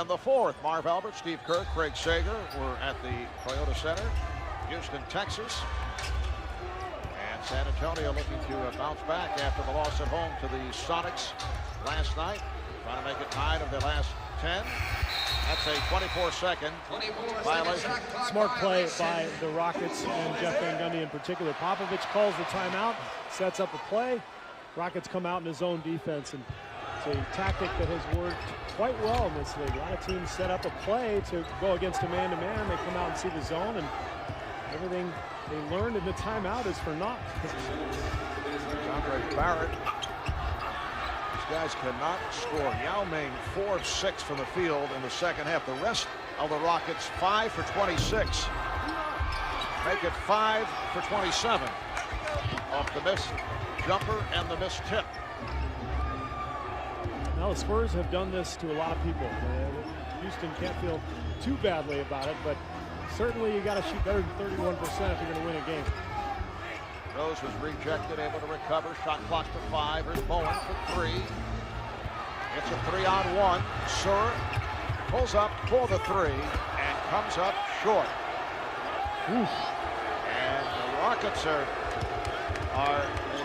in the fourth. Marv Albert, Steve Kerr, Craig Sager were at the Toyota Center, Houston, Texas. And San Antonio looking to bounce back after the loss at home to the Sonics last night. Trying to make it 9 of their last 10. That's a 24-second violation. Smart play by the Rockets and Jeff Van Gundy in particular. Popovich calls the timeout, sets up a play. Rockets come out in his own defense, and it's a tactic that has worked quite well in this league. A lot of teams set up a play to go against a man-to-man. They come out and see the zone, and everything they learned in the timeout is for naught. Andre Barrett. These guys cannot score. Yao Ming 4 of 6 from the field in the second half. The rest of the Rockets 5 for 26. Make it 5 for 27 off the missed jumper and the missed tip. Now the Spurs have done this to a lot of people. Houston can't feel too badly about it, but certainly you got to shoot better than 31% if you're going to win a game. Rose was rejected, able to recover. Shot clock to 5. Here's Bowen for 3. It's a 3-on-1. Sur pulls up for the 3 and comes up short. Oof. And the Rockets are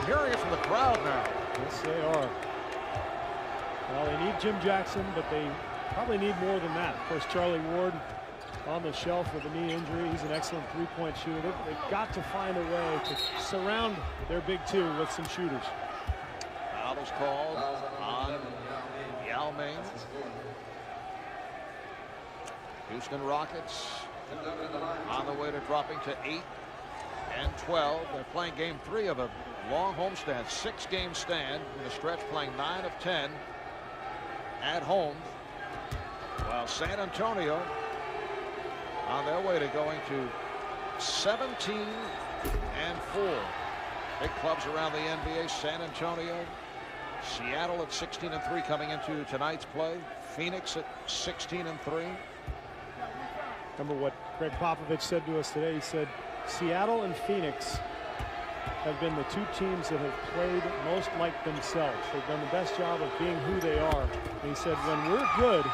hearing it from the crowd now. Yes, they are. Well, they need Jim Jackson, but they probably need more than that. Of course, Charlie Ward on the shelf with a knee injury. He's an excellent three-point shooter. They've got to find a way to surround their big two with some shooters. Foul is called on Yao Ming. Houston Rockets on the way to dropping to 8 and 12. They're playing game 3 of a long homestand, 6-game stand in a stretch, playing 9 of 10 at home, while San Antonio on their way to going to 17 and 4. Big clubs around the NBA. San Antonio, Seattle at 16 and 3 coming into tonight's play. Phoenix at 16 and 3. Remember what Greg Popovich said to us today. He said Seattle and Phoenix have been the two teams that have played most like themselves. They've done the best job of being who they are. And he said when we're good,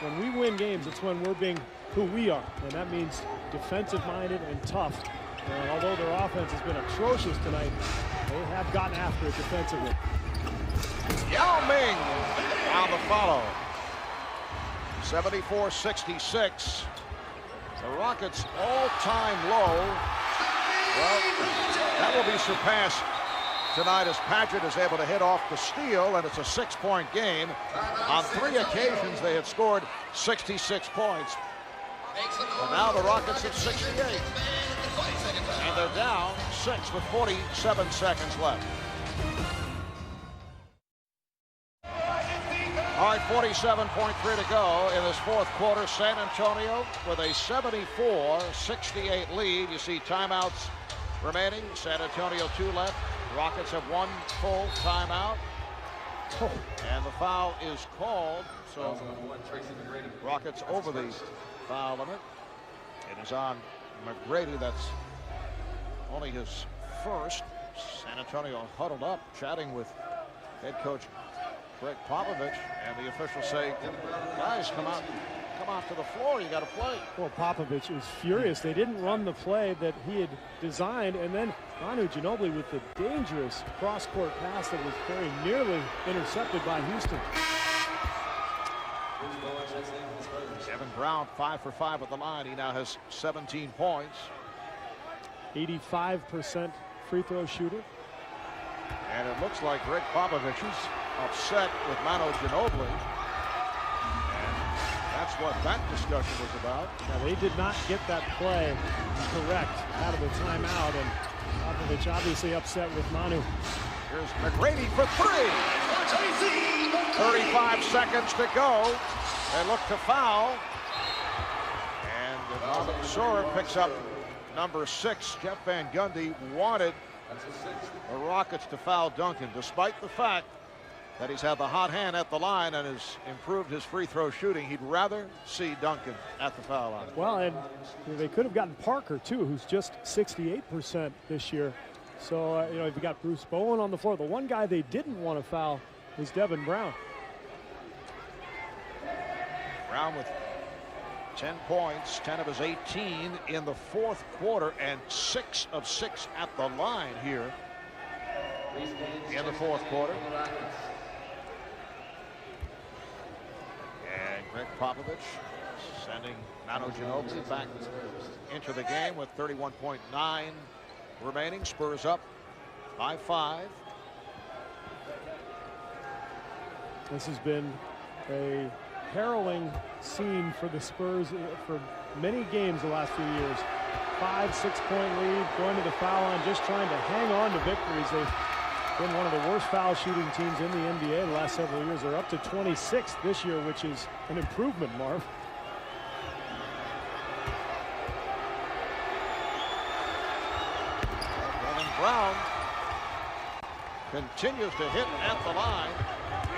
when we win games, it's when we're being who we are, and that means defensive-minded and tough. And although their offense has been atrocious tonight, they have gotten after it defensively. Yao Ming on the follow. 74-66. The Rockets' all-time low. Well, that will be surpassed tonight as Patrick is able to hit off the steal, and it's a 6-point game. On 3 occasions, they had scored 66 points. And now the Rockets have 68. And they're down 6 with 47 seconds left. All right, 47.3 to go in this fourth quarter. San Antonio with a 74-68 lead. You see timeouts remaining. San Antonio 2 left. Rockets have 1 full timeout. And the foul is called. So Rockets over the foul limit. It is on Mcgrady. That's only his first. San Antonio huddled up, chatting with head coach Greg Popovich, and the officials say, guys, come out to the floor. You got to play. Well, Popovich was furious. They didn't run the play that he had designed, and then Manu Ginobili with the dangerous cross-court pass that was very nearly intercepted by Houston. Kevin Brown 5 for 5 at the line. He now has 17 points. 85% free throw shooter. And it looks like Greg Popovich is upset with Manu Ginobili. And that's what that discussion was about. Now, they did not get that play correct out of the timeout, and Popovich obviously upset with Manu. Here's Mcgrady for 3. 35 seconds to go. They look to foul. And Sora picks up number 6. Jeff Van Gundy wanted the Rockets to foul Duncan, despite the fact that he's had the hot hand at the line and has improved his free throw shooting. He'd rather see Duncan at the foul line. Well, and they could have gotten Parker, too, who's just 68% this year. So, you know, if you got Bruce Bowen on the floor, the one guy they didn't want to foul was Devin Brown. Brown with 10 points, 10 of his 18 in the fourth quarter, and 6 of 6 at the line here in the fourth quarter. And Greg Popovich sending Manu Ginobili back into the game with 31.9 remaining. Spurs up by 5. This has been a harrowing scene for the Spurs for many games the last few years. 5-6 point lead, going to the foul line, just trying to hang on to victories. They've been one of the worst foul shooting teams in the NBA the last several years. They're up to 26th this year, which is an improvement, Marv. Brown continues to hit at the line,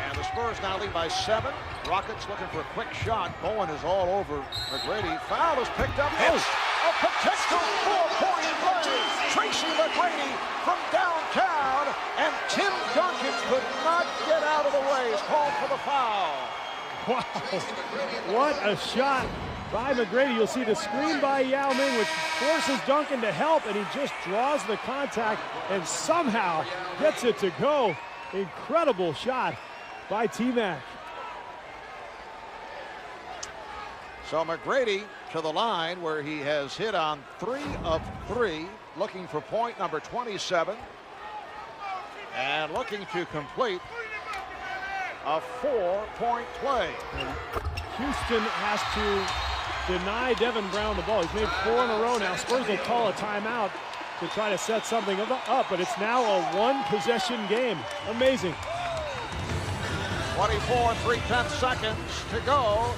and the Spurs now lead by 7. Rockets looking for a quick shot. Bowen is all over Mcgrady. Foul is picked up. It's a potential 4-point play. Tracy Mcgrady from downtown, and Tim Duncan could not get out of the way. He's called for the foul. Wow, what a shot by Mcgrady. You'll see the screen by Yao Ming, which forces Duncan to help, and he just draws the contact and somehow gets it to go. Incredible shot by T-Mac. So Mcgrady to the line, where he has hit on 3 of 3, looking for point number 27, and looking to complete a 4-point play. Houston has to deny Devin Brown the ball. He's made 4 in a row now. Spurs will call a timeout to try to set something up, but it's now a 1-possession game. Amazing. 24 3/10 seconds to go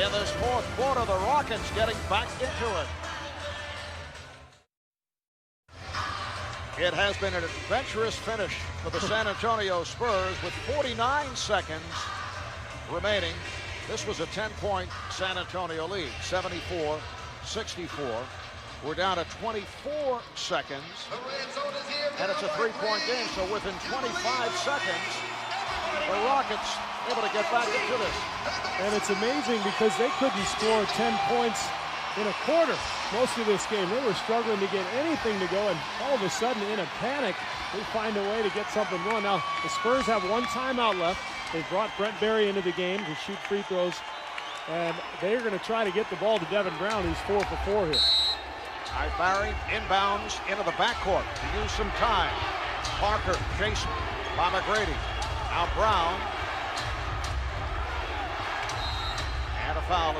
in this fourth quarter. The Rockets getting back into it. It has been an adventurous finish for the San Antonio Spurs with 49 seconds remaining. This was a 10-point San Antonio lead, 74-64. We're down to 24 seconds, and it's a 3-point game. So within 25 seconds, the Rockets able to get back into this. And it's amazing because they couldn't score 10 points in a quarter most of this game. They were struggling to get anything to go, and all of a sudden, in a panic, they find a way to get something going. Now, the Spurs have 1 timeout left. They brought Brent Berry into the game to shoot free throws, and they're going to try to get the ball to Devin Brown, who's 4 for 4 here. All right, Barry inbounds into the backcourt to use some time. Parker chased by Mcgrady. Now Brown. And a foul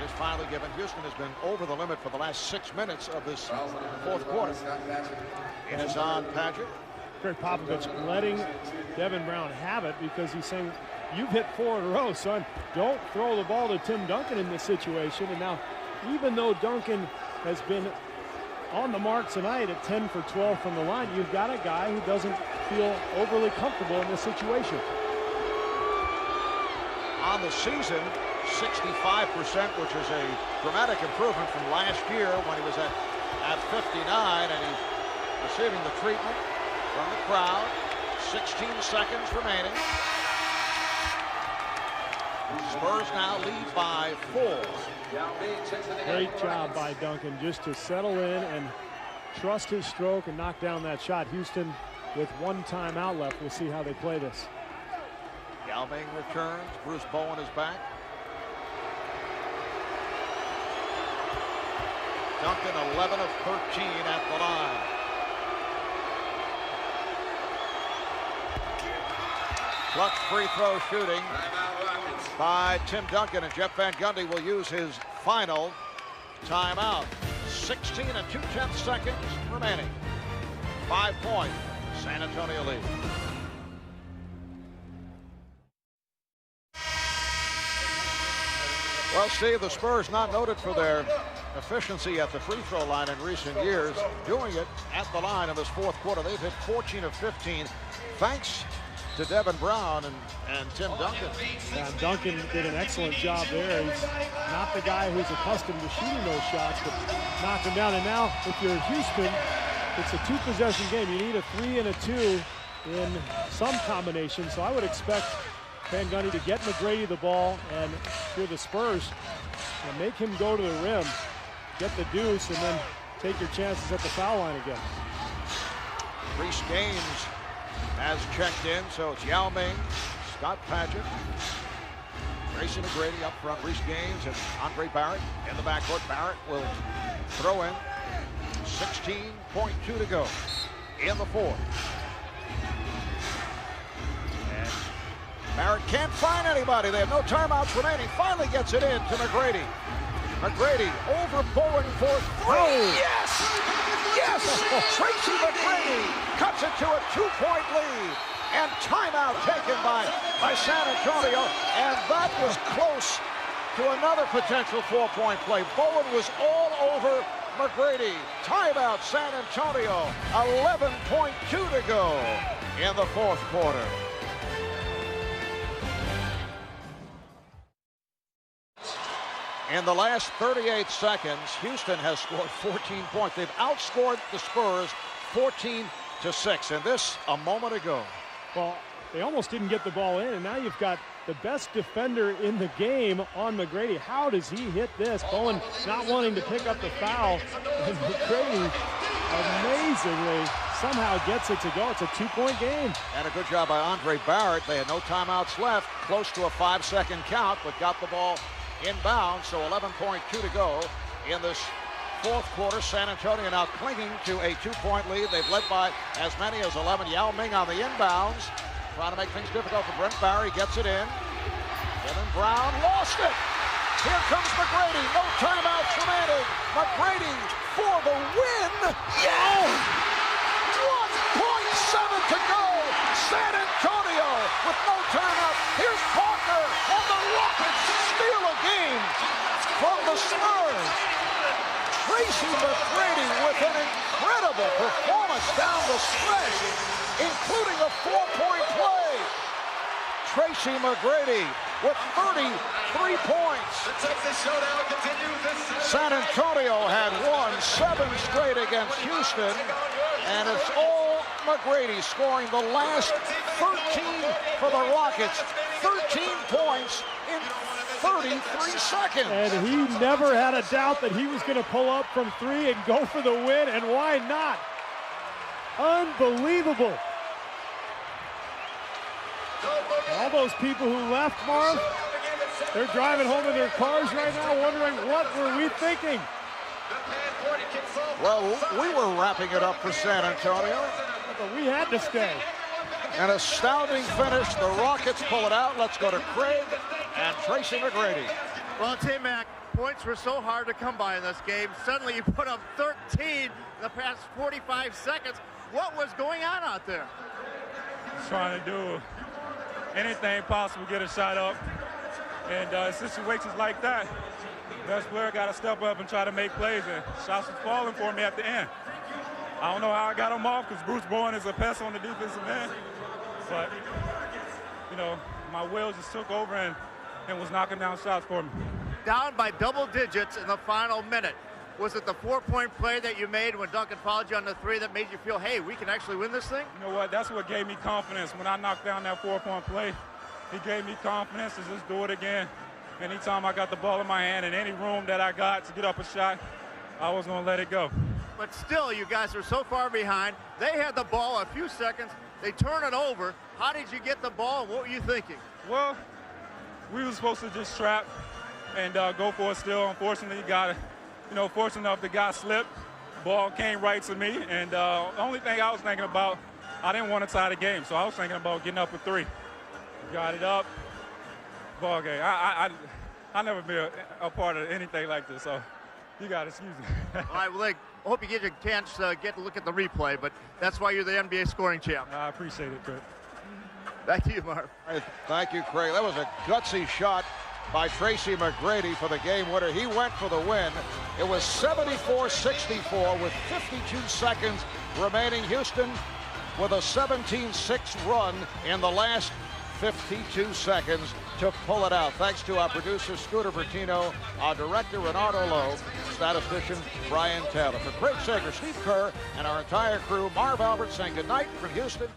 is finally given. Houston has been over the limit for the last 6 minutes of this fourth quarter. It is on Paget. Greg Popovich letting Devin Brown have it because he's saying, you've hit 4 in a row, son. Don't throw the ball to Tim Duncan in this situation. And now, even though Duncan has been on the mark tonight at 10 for 12 from the line, you've got a guy who doesn't feel overly comfortable in this situation. On the season, 65%, which is a dramatic improvement from last year when he was at 59, and he's receiving the treatment from the crowd. 16 seconds remaining. Spurs now lead by 4. Great job by Duncan just to settle in and trust his stroke and knock down that shot. Houston with 1 timeout left. We'll see how they play this. Yao Ming returns. Bruce Bowen is back. Duncan 11 of 13 at the line. Clutch free throw shooting by Tim Duncan, and Jeff Van Gundy will use his final timeout. 16 2/10 seconds remaining. 5-point San Antonio lead. Well, Steve, the Spurs not noted for their efficiency at the free throw line in recent years. Doing it at the line in this fourth quarter. They've hit 14 of 15 thanks to Devin Brown and Tim Duncan. Yeah, Duncan did an excellent job there. He's not the guy who's accustomed to shooting those shots, but knocked them down. And now, if you're Houston, it's a 2-possession game. You need a 3 and a 2 in some combination. So I would expect Van Gundy to get Mcgrady the ball, and if you're the Spurs, make him go to the rim, get the deuce, and then take your chances at the foul line again. Reece Gaines has checked in, so it's Yao Ming, Scott Padgett, Tracy McGrady up front, Reece Gaines and Andre Barrett in the backcourt. Barrett will throw in. 16.2 to go in the fourth. And Barrett can't find anybody. They have no timeouts remaining. Finally gets it in to McGrady. McGrady over Bowen for three. Oh. Yes! Yes! Tracy McGrady cuts it to a 2-point lead. And timeout taken by San Antonio. And that was close to another potential 4-point play. Bowen was all over McGrady. Timeout San Antonio. 11.2 to go in the fourth quarter. In the last 38 seconds, Houston has scored 14 points. They've outscored the Spurs 14-6, and this a moment ago. Well, they almost didn't get the ball in, and now you've got the best defender in the game on McGrady. How does he hit this? Bowen not wanting to pick up the foul, and McGrady amazingly somehow gets it to go. It's a 2-point game. And a good job by Andre Barrett. They had no timeouts left, close to a 5-second count, but got the ball inbound, so 11.2 to go in this fourth quarter. San Antonio now clinging to a 2-point lead. They've led by as many as 11. Yao Ming on the inbounds, trying to make things difficult for Brent Barry. Gets it in. Kevin Brown lost it. Here comes McGrady. No timeouts remaining. McGrady for the win. Yeah! 1.7 to go. San Antonio with no timeout. Here's Parker, and the Rockets steal a game from the Spurs. Tracy McGrady with an incredible performance down the stretch, including a 4-point play. Tracy McGrady with 33 points. San Antonio had won 7 straight against Houston, and it's all McGrady scoring the last 13 for the Rockets. 13 points in 33 seconds. And he never had a doubt that he was going to pull up from 3 and go for the win, and why not? Unbelievable. All those people who left, Marv, they're driving home in their cars right now wondering, what were we thinking? Well, we were wrapping it up for San Antonio. But we had to stay. An astounding finish. The Rockets pull it out. Let's go to Craig and Tracy McGrady. Well, T-Mac, points were so hard to come by in this game. Suddenly you put up 13 in the past 45 seconds. What was going on out there? Trying to do anything possible to get a shot up. And situations like that, best player got to step up and try to make plays. And shots were falling for me at the end. I don't know how I got him off because Bruce Bowen is a pest on the defensive end. But, you know, my will just took over and was knocking down shots for me. Down by double digits in the final minute. Was it the 4-point play that you made when Duncan fouled you on the 3 that made you feel, hey, we can actually win this thing? You know what? That's what gave me confidence. When I knocked down that 4-point play, he gave me confidence to just do it again. Anytime I got the ball in my hand in any room that I got to get up a shot, I was going to let it go. But still, you guys are so far behind. They had the ball a few seconds. They turn it over. How did you get the ball, and what were you thinking? Well, we were supposed to just trap and go for a steal. Unfortunately, fortunate enough, the guy slipped. Ball came right to me, and the only thing I was thinking about, I didn't want to tie the game, so I was thinking about getting up a 3. Got it up. Ball game. I never been a part of anything like this, so you got to excuse me. All right, well, I hope you get a chance to get a look at the replay, but that's why you're the NBA scoring champ. I appreciate it, Craig. Back to you, Marv. Thank you, Craig. That was a gutsy shot by Tracy McGrady for the game winner. He went for the win. It was 74-64 with 52 seconds remaining. Houston with a 17-6 run in the last 52 seconds to pull it out. Thanks to our producer, Scooter Bertino, our director, Renardo Lowe, statistician, Brian Taylor. For Craig Sager, Steve Kerr, and our entire crew, Marv Albert saying goodnight from Houston.